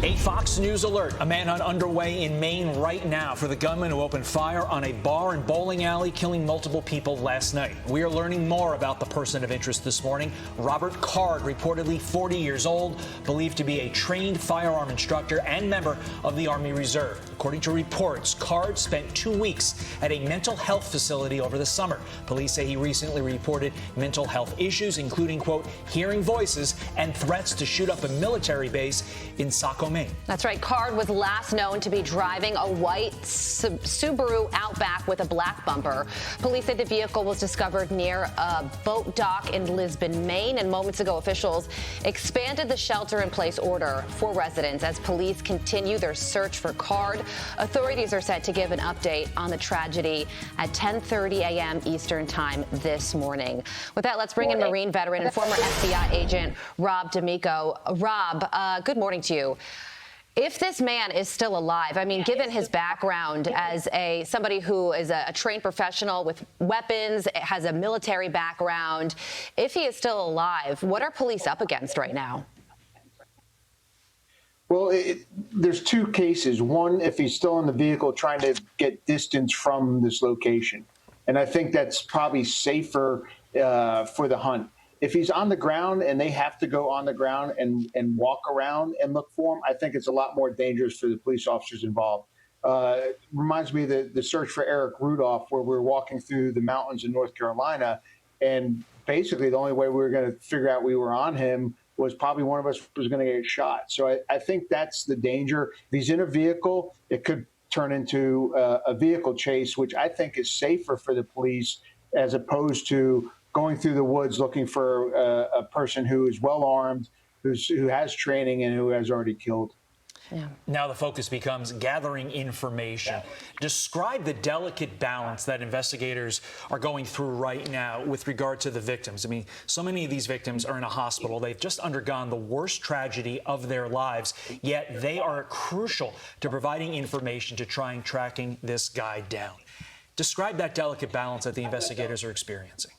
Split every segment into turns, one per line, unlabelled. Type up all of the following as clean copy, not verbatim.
A Fox News alert. A manhunt underway in Maine right now for the gunman who opened fire on a bar and bowling alley, killing multiple people last night. We are learning more about the person of interest this morning. Robert Card, reportedly 40 years old, believed to be a trained firearm instructor and member of the Army Reserve. According to reports, Card spent 2 weeks at a mental health facility over the summer. Police say he recently reported mental health issues, including, quote, hearing voices and threats to shoot up a military base in Suffolk, Maine.
That's right. Card was last known to be driving a white Subaru Outback with a black bumper. Police say the vehicle was discovered near a boat dock in Lisbon, Maine, and moments ago officials expanded the shelter-in-place order for residents as police continue their search for Card. Authorities are set to give an update on the tragedy at 10:30 a.m. Eastern Time this morning. With that, let's bring in Marine veteran and former FBI agent Rob D'Amico. Rob, good morning to you. If this man is still alive, I mean, given his background as somebody who is a trained professional with weapons, has a military background, if he is still alive, what are police up against right now?
Well, there's two cases. One, if he's still in the vehicle trying to get distance from this location. And I think that's probably safer for the hunt. If he's on the ground and they have to go on the ground and walk around and look for him, I think it's a lot more dangerous for the police officers involved. Reminds me of the search for Eric Rudolph, where we were walking through the mountains in North Carolina. And basically the only way we were going to figure out we were on him was probably one of us was going to get shot. So I think that's the danger. If he's in a vehicle, it could turn into a vehicle chase, which I think is safer for the police as opposed to going through the woods looking for a person who is well armed, who has training and who has already killed.
Yeah. Now the focus becomes gathering information. Describe the delicate balance that investigators are going through right now with regard to the victims. I mean, so many of these victims are in a hospital. They've just undergone the worst tragedy of their lives, yet they are crucial to providing information to trying tracking this guy down. Describe that delicate balance that the investigators are experiencing.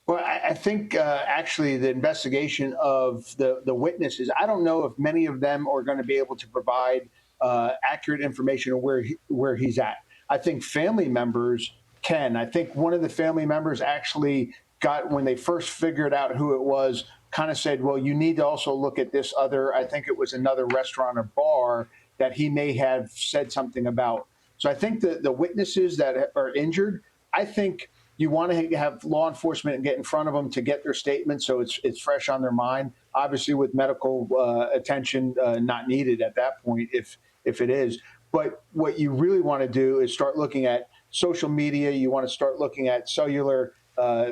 Well, I think actually the investigation of the witnesses, I don't know if many of them are going to be able to provide accurate information of where he's at. I think family members can. I think one of the family members actually got, when they first figured out who it was, kind of said, well, you need to also look at this other, I think it was another restaurant or bar that he may have said something about. So I think the witnesses that are injured, I think you want to have law enforcement and get in front of them to get their statement so it's fresh on their mind. Obviously, with medical attention not needed at that point, if it is. But what you really want to do is start looking at social media. You want to start looking at cellular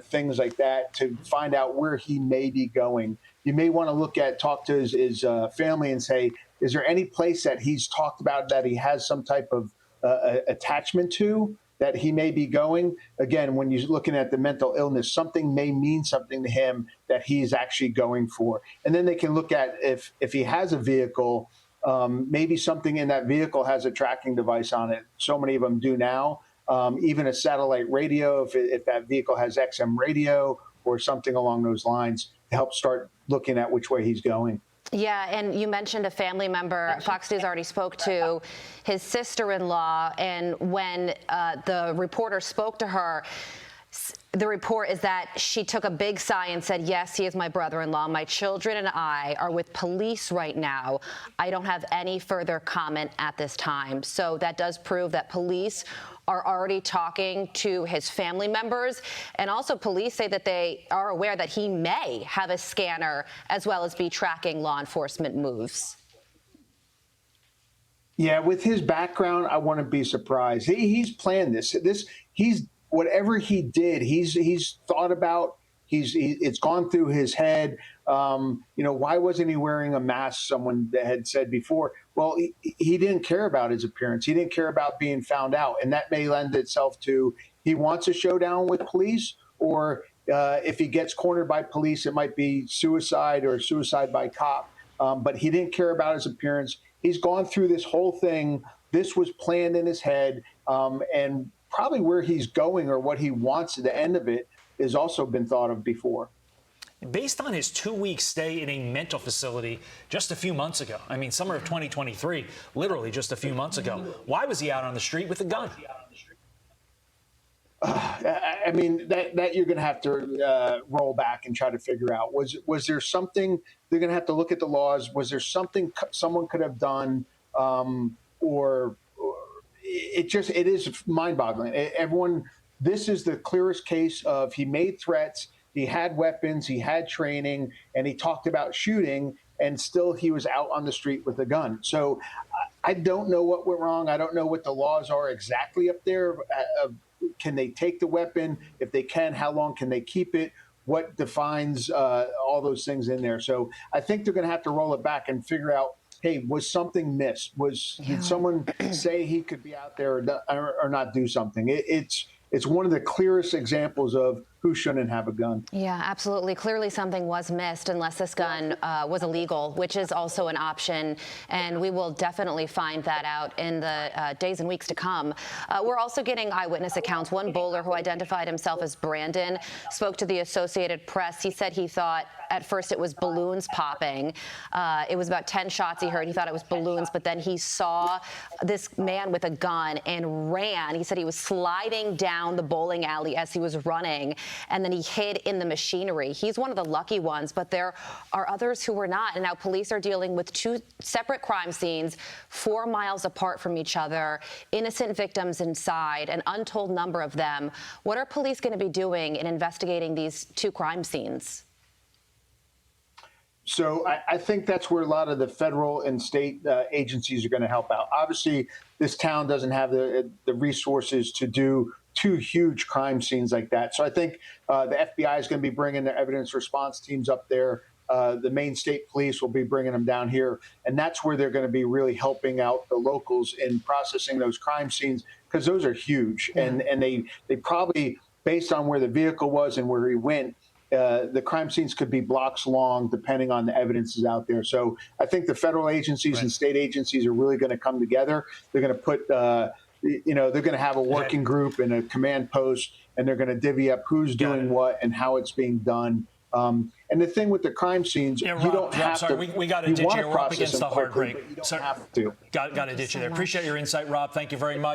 things like that to find out where he may be going. You may want to talk to his family and say, is there any place that he's talked about that he has some type of attachment to, that he may be going? Again, when you're looking at the mental illness, something may mean something to him that he's actually going for. And then they can look at if he has a vehicle, maybe something in that vehicle has a tracking device on it. So many of them do now. Even a satellite radio, if that vehicle has XM radio or something along those lines, to help start looking at which way he's going.
Yeah, and you mentioned a family member. Fox News already spoke to his sister-in-law, and when the reporter spoke to her, the report is that she took a big sigh and said, yes, he is my brother-in-law. My children and I are with police right now. I don't have any further comment at this time. So that does prove that police are already talking to his family members. And also police say that they are aware that he may have a scanner as well as be tracking law enforcement moves.
Yeah, with his background, I wouldn't be surprised. He's planned this. He's whatever he did, he's thought about. It's gone through his head. Why wasn't he wearing a mask? Someone had said before. Well, he didn't care about his appearance. He didn't care about being found out. And that may lend itself to he wants a showdown with police, or if he gets cornered by police, it might be suicide or suicide by cop. But he didn't care about his appearance. He's gone through this whole thing. This was planned in his head. And probably where he's going or what he wants at the end of it has also been thought of before.
based on his 2-week stay in a mental facility just a few months ago. I mean, summer of 2023, literally just a few months ago. Why was he out on the street with a gun?
I mean, that you're going to have to roll back and try to figure out. Was there something they're going to have to look at the laws? Was there something someone could have done, or it is mind-boggling. Everyone, this is the clearest case of he made threats, he had weapons, he had training, and he talked about shooting, and still he was out on the street with a gun. So I don't know what went wrong. I don't know what the laws are exactly up there. Can they take the weapon? If they can, how long can they keep it? What defines all those things in there? So I think they're going to have to roll it back and figure out, hey, was something missed? Did someone say he could be out there or not do something? It's one of the clearest examples of who shouldn't have a gun.
Yeah, absolutely. Clearly something was missed unless this gun was illegal, which is also an option. And we will definitely find that out in the days and weeks to come. We're also getting eyewitness accounts. One bowler who identified himself as Brandon spoke to the Associated Press. He said he thought at first it was balloons popping. It was about 10 shots he heard. He thought it was balloons, but then he saw this man with a gun and ran. He said he was sliding down the bowling alley as he was running, and then he hid in the machinery. He's one of the lucky ones, but there are others who were not. And now police are dealing with 2 separate crime scenes, 4 miles apart from each other, innocent victims inside, an untold number of them. What are police going to be doing in investigating these 2 crime scenes?
So I think that's where a lot of the federal and state agencies are going to help out. Obviously, this town doesn't have the resources to do 2 huge crime scenes like that. So I think the FBI is going to be bringing their evidence response teams up there. The Maine State Police will be bringing them down here. And that's where they're going to be really helping out the locals in processing those crime scenes, because those are huge. And they probably, based on where the vehicle was and where he went, the crime scenes could be blocks long, depending on the evidence is out there. So I think the federal agencies and state agencies are really going to come together. They're going to put, they're going to have a working group and a command post, and they're going to divvy up who's doing what and how it's being done. And the thing with the crime scenes,
Rob,
you don't have to.
We got to ditch you. We're up against the hard break.
You don't have to.
Got to ditch you there. Appreciate your insight, Rob. Thank you very much.